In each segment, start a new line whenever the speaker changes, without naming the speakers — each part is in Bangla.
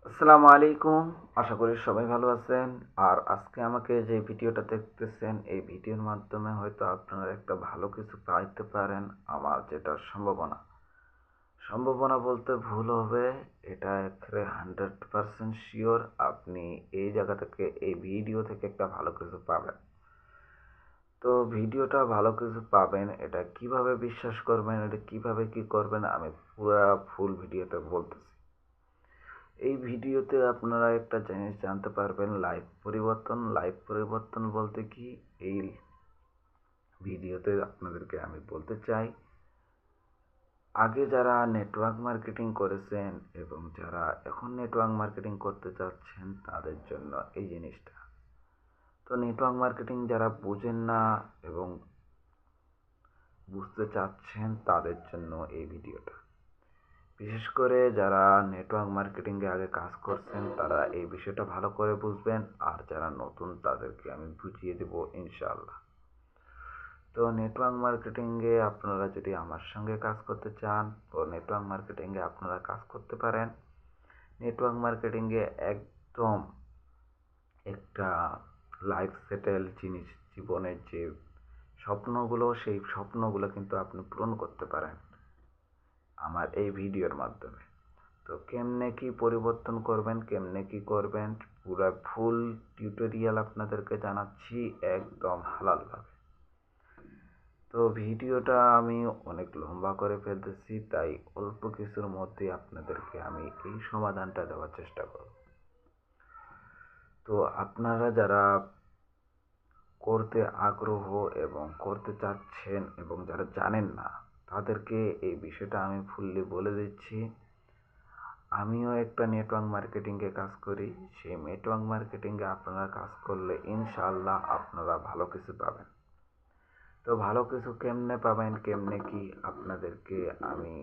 আসসালামু আলাইকুম। আশা করি সবাই ভালো আছেন। আর আজকে আমাকে যে ভিডিওটা দেখতেছেন, এই ভিডিওর মাধ্যমে হয়তো আপনারা একটা ভালো কিছু পাইতে পারেন। আমার যেটা সম্ভাবনা, সম্ভাবনা বলতে ভুল হবে, এটা একেবারে 100% শিওর আপনি এই জায়গা থেকে, এই ভিডিও থেকে একটা ভালো কিছু পাবেন। তো ভিডিওটা ভালো কিছু পাবেন, এটা কিভাবে বিশ্বাস করবেন, এটা কিভাবে কি করবেন, আমি পুরা ফুল ভিডিওতে বলতেছি। এই ভিডিওতে আপনারা একটা জিনিস জানতে পারবেন, লাইভ পরিবর্তন বলতে কি। এই ভিডিওতে আপনাদেরকে আমি বলতে চাই, আগে যারা নেটওয়ার্ক মার্কেটিং করেছেন এবং যারা এখন নেটওয়ার্ক মার্কেটিং করতে চাচ্ছেন তাদের জন্য এই জিনিসটা। তো নেটওয়ার্ক মার্কেটিং যারা বুঝেন না এবং বুঝতে চাচ্ছেন তাদের জন্য এই ভিডিওটা। বিশেষ করে যারা নেটওয়ার্ক মার্কেটিংয়ে আগে কাজ করছেন তারা এই বিষয়টা ভালো করে বুঝবেন, আর যারা নতুন তাদেরকে আমি বুঝিয়ে দেব ইনশাআল্লাহ। তো নেটওয়ার্ক মার্কেটিংয়ে আপনারা যদি আমার সঙ্গে কাজ করতে চান, তো নেটওয়ার্ক মার্কেটিংয়ে আপনারা কাজ করতে পারেন। নেটওয়ার্ক মার্কেটিংয়ে একদম একটা লাইফ সেটেল জিনিস, জীবনের যে স্বপ্নগুলো, সেই স্বপ্নগুলো কিন্তু আপনি পূরণ করতে পারেন আমার এই ভিডিওর মাধ্যমে। তো কেমনে কি পরিবর্তন করবেন, কেমনে কি করবেন, পুরো ফুল টিউটোরিয়াল আপনাদেরকে জানাচ্ছি একদম হালালভাবে। তো ভিডিওটা আমি অনেক লম্বা করে ফেলতেছি, তাই অল্প কিছুর মধ্যে আপনাদেরকে আমি এই সমাধানটা দেওয়ার চেষ্টা করব। তো আপনারা যারা করতে আগ্রহ এবং করতে চাচ্ছেন এবং যারা জানেন না, তাদেরকে এই বিষয়টা আমি ফুললি বলে দিচ্ছি। আমিও একটা নেটওয়ার্ক মার্কেটিংয়ে কাজ করি। সেই নেটওয়ার্ক মার্কেটিংয়ে আপনারা কাজ করলে ইনশাআল্লাহ আপনারা ভালো কিছু পাবেন। তো ভালো কিছু কেমনে পাবেন, কেমনে কি, আপনাদেরকে আমি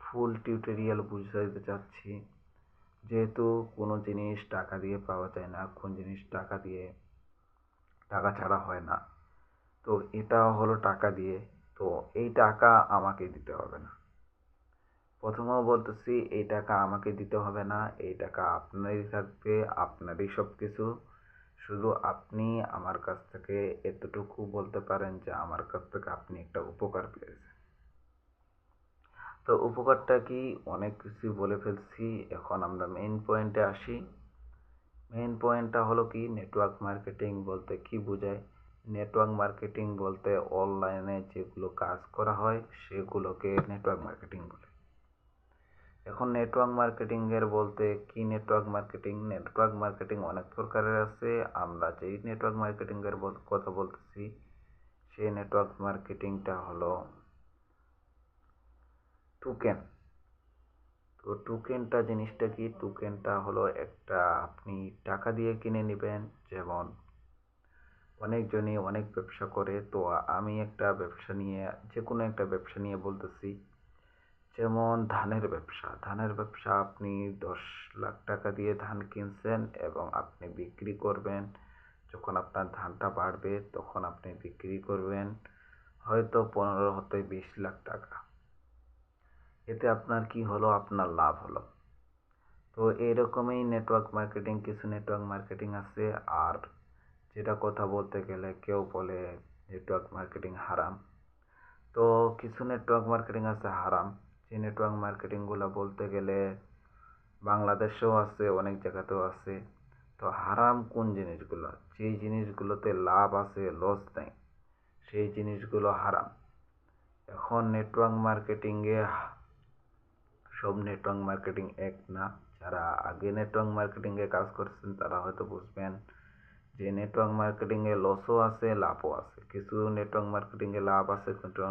ফুল টিউটোরিয়াল বুঝাইতে চাচ্ছি। যেহেতু কোনো জিনিস টাকা দিয়ে পাওয়া যায় না, কোন জিনিস টাকা ছাড়া হয় না। তো এটা হলো টাকা দিয়ে। তো এই টাকা আমাকে দিতে হবে না। প্রথমেও বলতেছি, এই টাকা আমাকে দিতে হবে না, এই টাকা আপনারই থাকবে, আপনারই সব কিছু। শুধু আপনি আমার কাছ থেকে এতটুকু বলতে পারেন যে আমার কাছ থেকে আপনি একটা উপকার পেয়েছেন। তো উপকারটা কি, অনেক কিছুই বলে ফেলছি, এখন আমরা মেইন পয়েন্টে আসি। মেইন পয়েন্টটা হলো কি, নেটওয়ার্ক মার্কেটিং বলতে কি বোঝায়। নেটওয়ার্ক মার্কেটিং বলতে অনলাইনে যেগুলো কাজ করা হয় সেগুলোকে নেটওয়ার্ক মার্কেটিং বলে। এখন নেটওয়ার্ক মার্কেটিং এর বলতে কি, নেটওয়ার্ক মার্কেটিং অনেক প্রকারের আছে। আমরা যেই নেটওয়ার্ক মার্কেটিং এর কথা বলতেছি, সেই নেটওয়ার্ক মার্কেটিংটা হলো টোকেন। তো টোকেনটা জিনিসটা কি, টোকেনটা হলো একটা, আপনি টাকা দিয়ে কিনে নেবেন। যেমন অনেকজনই অনেক ব্যবসা করে, তো আমি একটা ব্যবসা নিয়ে, যে কোনো একটা ব্যবসা নিয়ে বলতেছি। যেমন ধানের ব্যবসা আপনি 10 লাখ টাকা দিয়ে ধান কিনছেন এবং আপনি বিক্রি করবেন। যখন আপনার ধানটা বাড়বে তখন আপনি বিক্রি করবেন হয়তো 15 হতে 20 লাখ টাকা। এতে আপনার কি হলো, আপনার লাভ হলো। তো এইরকমই নেটওয়ার্ক মার্কেটিং, কিছু নেটওয়ার্ক মার্কেটিং আছে। আর যেটা কথা বলতে গেলে কেউ বলে নেটওয়ার্ক মার্কেটিং হারাম। তো কিছু নেটওয়ার্ক মার্কেটিং আছে হারাম, যে নেটওয়ার্ক মার্কেটিংগুলো বলতে গেলে বাংলাদেশেও আছে, অনেক জায়গাতেও আছে। তো হারাম কোন জিনিসগুলো, যেই জিনিসগুলোতে লাভ আছে, লস নেই, সেই জিনিসগুলো হারাম। এখন নেটওয়ার্ক মার্কেটিংয়ে সব নেটওয়ার্ক মার্কেটিং এক না। যারা আগে নেটওয়ার্ক মার্কেটিংয়ে কাজ করছেন তারা হয়তো বুঝবেন যে নেটওয়ার্ক মার্কেটিংয়ে লসও আছে, লাভও আছে। কিছু নেটওয়ার্ক মার্কেটিংয়ে লাভ আছে, কিন্তু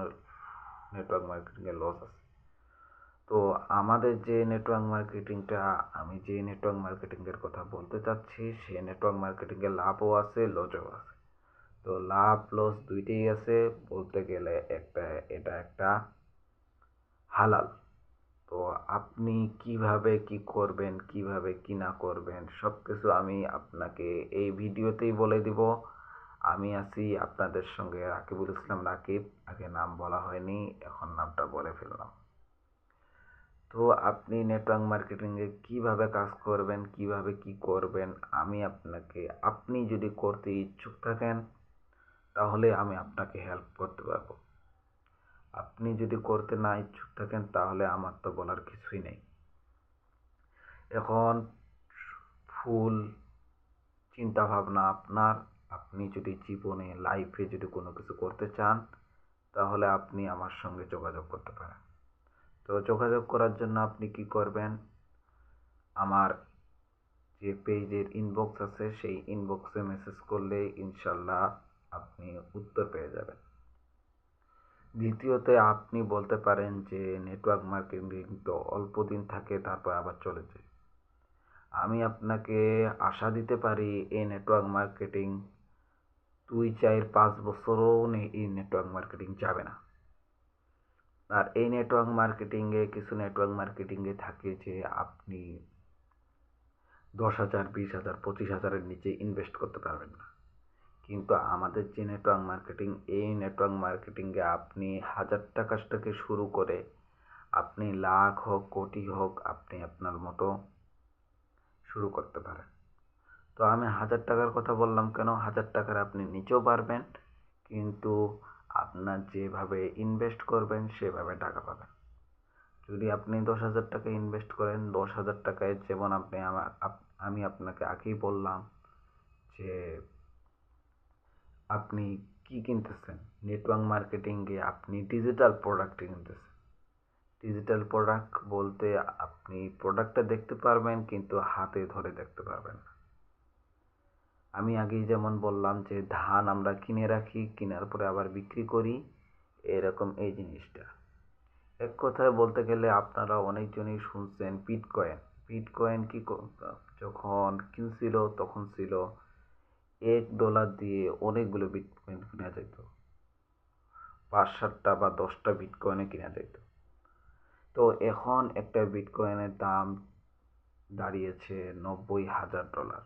নেটওয়ার্ক মার্কেটিংয়ে লস আছে। তো আমাদের যে নেটওয়ার্ক মার্কেটিংটা, আমি যে নেটওয়ার্ক মার্কেটিংয়ের কথা বলতে চাচ্ছি, সেই নেটওয়ার্ক মার্কেটিংয়ে লাভও আছে, লসও আছে। তো লাভ লস দুইটাই আছে বলতে গেলে। এটা একটা হালাল। তো আপনি কিভাবে কি করবেন, কিভাবে কি না করবেন, সব কিছু আমি আপনাকে এই ভিডিওতেই বলে দিব। আমি আছি আপনাদের সঙ্গে, রাকিবুল ইসলাম রাকিব। আগে নাম বলা হয়নি, এখন নামটা বলে ফেললাম। তো তো আপনি নেটওয়ার্ক মার্কেটিংয়ে কীভাবে কাজ করবেন, কীভাবে কী করবেন, আমি আপনাকে, আপনি যদি করতে ইচ্ছুক থাকেন তাহলে আমি আপনাকে হেল্প করতে পারবো। আপনি যদি করতে না ইচ্ছুক থাকেন তাহলে আমার তো বলার কিছুই নেই। এখন ফুল চিন্তা ভাবনা আপনার। আপনি যদি জীবনে লাইফে যদি কোনো কিছু করতে চান তাহলে আপনি আমার সঙ্গে যোগাযোগ করতে পারেন। তো যোগাযোগ করার জন্য আপনি কি করবেন, আমার যে পেজের ইনবক্স আছে সেই ইনবক্সে মেসেজ করলে ইনশাল্লাহ আপনি উত্তর পেয়ে যাবেন। দ্বিতীয়তে আপনি বলতে পারেন যে নেটওয়ার্ক মার্কেটিং তো অল্প দিন থাকে তারপর আবার চলে যায়। আমি আপনাকে আশা দিতে পারি এই নেটওয়ার্ক মার্কেটিং 2, 4, 5 বছরও এই নেটওয়ার্ক মার্কেটিং যাবে না। আর এই নেটওয়ার্ক মার্কেটিংয়ে কিছু নেটওয়ার্ক মার্কেটিংয়ে থাকে যে আপনি 10,000, 20,000, 25,000-এর নিচে ইনভেস্ট করতে পারবেন না। কিন্তু আমাদের যে নেটওয়ার্ক মার্কেটিং, এই নেটওয়ার্ক মার্কেটিংয়ে আপনি 1,000 টাকা থেকে শুরু করে আপনি লাখ হোক, কোটি হোক, আপনি আপনার মতো শুরু করতে পারেন। তো আমি 1,000 টাকার কথা বললাম কেন, 1,000 টাকার আপনি নিচেও পারবেন, কিন্তু আপনার যেভাবে ইনভেস্ট করবেন সেভাবে টাকা পাবেন। যদি আপনি 10,000 টাকা ইনভেস্ট করেন, 10,000 টাকায় যেমন আমি আপনাকে আগেই বললাম যে আপনি কি কিনতেছেন, নেটওয়ার্ক মার্কেটিংয়ে আপনি ডিজিটাল প্রোডাক্ট কিনতেছেন। ডিজিটাল প্রোডাক্ট বলতে আপনি প্রোডাক্টটা দেখতে পারবেন কিন্তু হাতে ধরে দেখতে পারবেন না। আমি আগেই যেমন বললাম যে ধান আমরা কিনে রাখি, কেনার পরে আবার বিক্রি করি, এরকম এই জিনিসটা। এক কথায় বলতে গেলে আপনারা অনেকজনই শুনছেন বিটকয়েন। বিটকয়েন কি যখন কিনছিল তখন ছিল $1 দিয়ে অনেকগুলো বিটকয়েন কেনা যেত, 5-7টা বা 10টা বিটকয়েনে কেনা যেত। তো এখন একটা বিটকয়েনের দাম দাঁড়িয়েছে $90,000।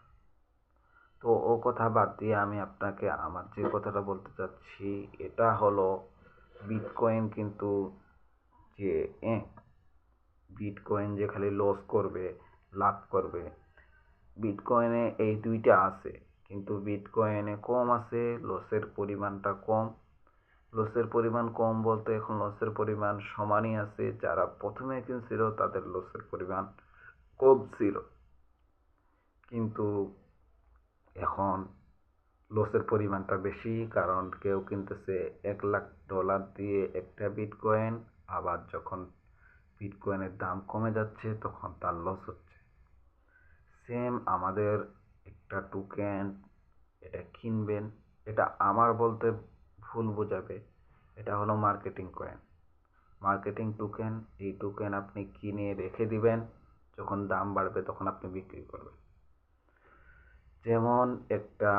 তো ও কথা বাদ দিয়ে আমি আপনাকে আমার যে কথাটা বলতে চাচ্ছি এটা হলো বিটকয়েন কিন্তু যে বিটকয়েন যে খালি লস করবে, লাভ করবে, বিটকয়েনে এই দুইটা আছে, কিন্তু বিটকয়েনে কম আছে, লসের পরিমাণটা কম। লসের পরিমাণ কম বলতে এখন লসের পরিমাণ সমানই আছে। যারা প্রথমে কিনছিল তাদের লসের পরিমাণ কম ছিল, কিন্তু এখন লসের পরিমাণটা বেশি, কারণ কেউ কিনতেছে $1,00,000 দিয়ে একটা বিটকয়েন, আবার যখন বিটকয়েনের দাম কমে যাচ্ছে তখন তার লস হচ্ছে। সেম আমাদের একটা টোকেন, এটা কিনবেন, এটা আমার বলতে ভুল বোঝাবে, এটা হলো মার্কেটিং কয়েন, মার্কেটিং টোকেন। এই টোকেন আপনি কিনে রেখে দিবেন, যখন দাম বাড়বে তখন আপনি বিক্রি করবেন। যেমন একটা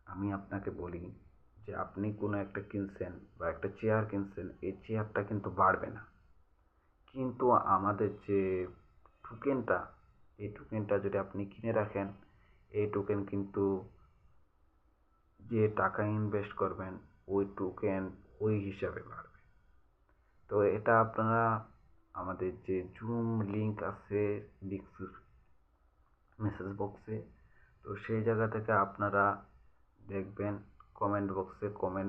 আমি আপনাকে বলি যে আপনি কোনো একটা কিনছেন বা একটা চেয়ার কিনছেন, এই চেয়ারটা কিন্তু বাড়বে না, কিন্তু আমাদের যে টোকেনটা, এই টোকেনটা যদি আপনি কিনে রাখেন, এই টোকেন কিন্তু যে টাকা ইনভেস্ট করবেন ওই টোকেন ওই হিসাবে বাড়বে। তো এটা আপনারা আমাদের যে জুম লিঙ্ক আছে মেসেজ বক্সে, তো সেই জায়গা থেকে আপনারা দেখবেন কমেন্ট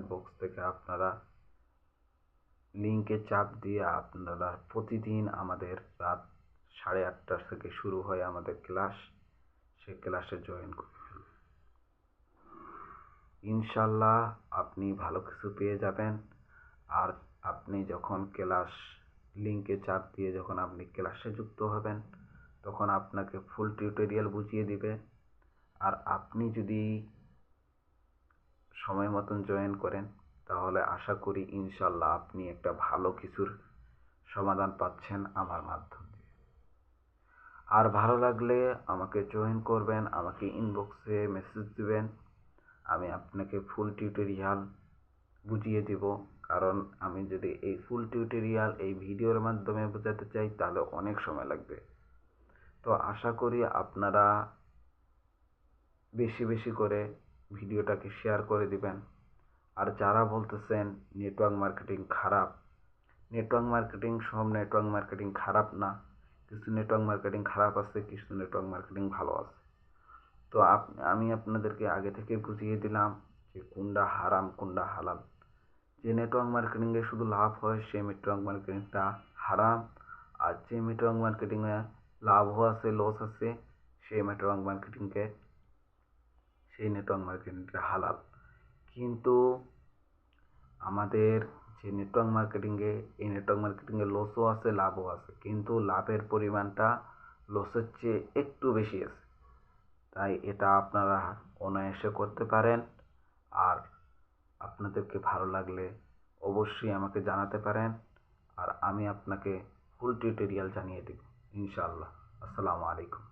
বক্স থেকে আপনারা লিঙ্কে চাপ দিয়ে আপনারা প্রতিদিন আমাদের রাত 8:30 থেকে শুরু হয় আমাদের ক্লাস, সেই ক্লাসে জয়েন করে ফেলুন। ইনশাল্লাহ আপনি ভালো কিছু পেয়ে যাবেন। আর আপনি যখন লিঙ্কে চাপ দিয়ে যখন আপনি ক্লাসে যুক্ত হবেন তখন আপনাকে ফুল টিউটোরিয়াল বুঝিয়ে দিবে। আর আপনি যদি সময় মতন জয়েন করেন তাহলে আশা করি ইনশাল্লাহ আপনি একটা ভালো কিছুর সমাধান পাচ্ছেন আমার মাধ্যম দিয়ে। আর ভালো লাগলে আমাকে জয়েন করবেন, আমাকে ইনবক্সে মেসেজ দিবেন, আমি আপনাকে ফুল টিউটোরিয়াল বুঝিয়ে দিব। কারণ আমি যদি এই ফুল টিউটোরিয়াল এই ভিডিওর মাধ্যমে বোঝাতে চাই তাহলে অনেক সময় লাগবে। তো আশা করি আপনারা বেশি বেশি করে ভিডিওটাকে শেয়ার করে দিবেন। আর যারা বলতেছেন নেটওয়ার্ক মার্কেটিং খারাপ, নেটওয়ার্ক মার্কেটিং, সব নেটওয়ার্ক মার্কেটিং খারাপ না, কিছু নেটওয়ার্ক মার্কেটিং খারাপ আছে, কিছু নেটওয়ার্ক মার্কেটিং ভালো আছে। তো আমি আপনাদেরকে আগে থেকে বুঝিয়ে দিলাম যে কোনটা হারাম কোনটা হালাল। যে নেটওয়ার্ক মার্কেটিংয়ে শুধু লাভ হয় সেই নেটওয়ার্ক মার্কেটিংটা হারাম, আর যে নেটওয়ার্ক মার্কেটিংয়ে লাভও আছে লস আছে সেই নেটওয়ার্ক মার্কেটিংটা হালাল। কিন্তু আমাদের যে নেটওয়ার্ক মার্কেটিংয়ে, এই নেটওয়ার্ক মার্কেটিংয়ে লসও আছে লাভও আছে, কিন্তু লাভের পরিমাণটা লসের চেয়ে একটু বেশি আছে। তাই এটা আপনারা অনায়াসে করতে পারেন। আর আপনাদেরকে ভালো লাগলে অবশ্যই আমাকে জানাতে পারেন, আর আমি আপনাকে ফুল টিউটোরিয়াল জানিয়ে দেব ইনশাআল্লাহ। আসসালামু আলাইকুম।